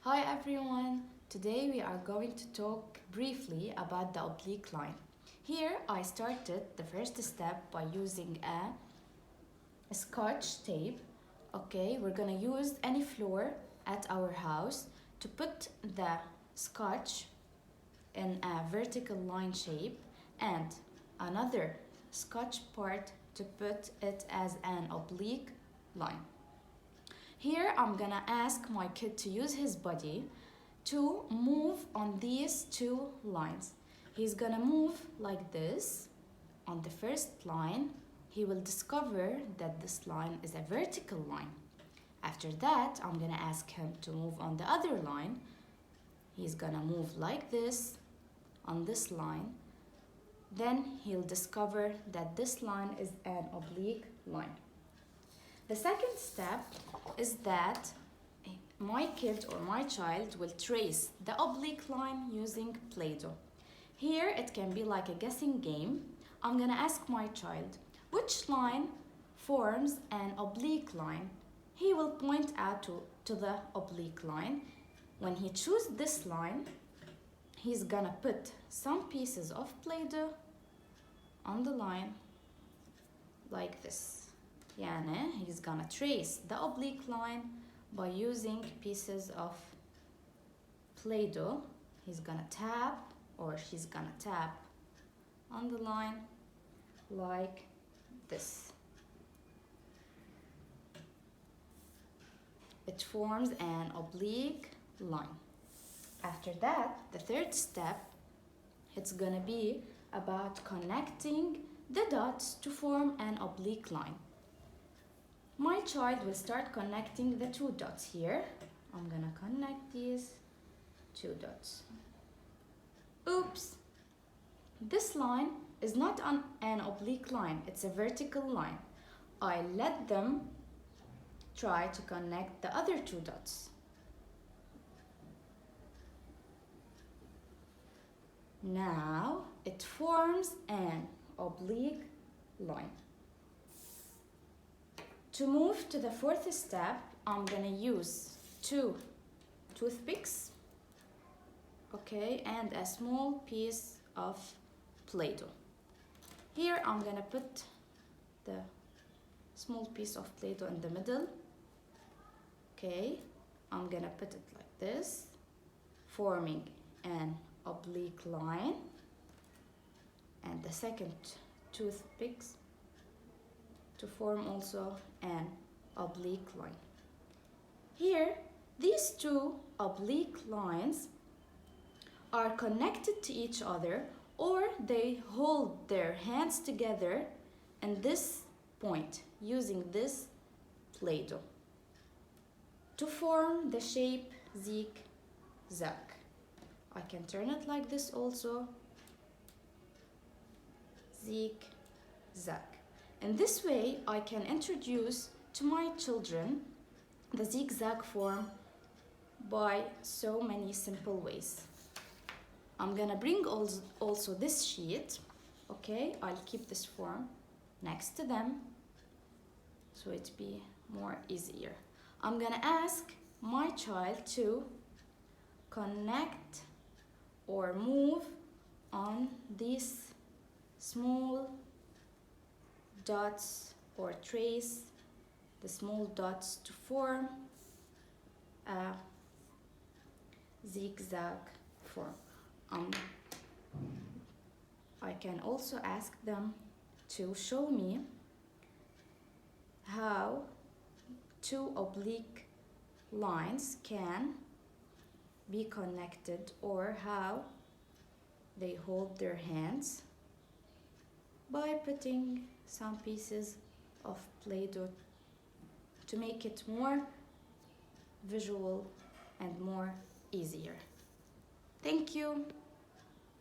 Hi everyone! Today we are going to talk briefly about the oblique line. Here I started the first step by using a scotch tape. Okay, we're gonna use any floor at our house to put the scotch in a vertical line shape and another scotch part to put it as an oblique line. Here I'm gonna ask my kid to use his body to move on these two lines. He's gonna move like this on the first line. He will discover that this line is a vertical line. After that, I'm gonna ask him to move on the other line. He's gonna move like this on this line. Then he'll discover that this line is an oblique line. The second step is that my kid or my child will trace the oblique line using Play-Doh. Here it can be like a guessing game. I'm gonna ask my child which line forms an oblique line. He will point out to the oblique line. When he chooses this line, he's gonna put some pieces of Play-Doh on the line like this. He's gonna trace the oblique line by using pieces of Play-Doh. He's gonna tap or she's gonna tap on the line like this. It forms an oblique line. After that, the third step, it's gonna be about connecting the dots to form an oblique line. My child will start connecting the two dots here. I'm gonna connect these two dots. Oops! This line is not an oblique line, it's a vertical line. I let them try to connect the other two dots. Now it forms an oblique line. To move to the fourth step, I'm gonna use two toothpicks, okay, and a small piece of Play-Doh. Here I'm gonna put the small piece of Play-Doh in the middle. Okay, I'm gonna put it like this, forming an oblique line, and the second toothpicks to form also an oblique line. Here, these two oblique lines are connected to each other, or they hold their hands together in this point using this Play-Doh to form the shape zigzag. I can turn it like this also, zigzag. In this way, I can introduce to my children the zigzag form by so many simple ways. I'm gonna bring also this sheet, okay? I'll keep this form next to them so it be more easier. I'm gonna ask my child to connect or move on these small dots or trace the small dots to form a zigzag form. I can also ask them to show me how two oblique lines can be connected or how they hold their hands by putting some pieces of Play-Doh to make it more visual and more easier. Thank you.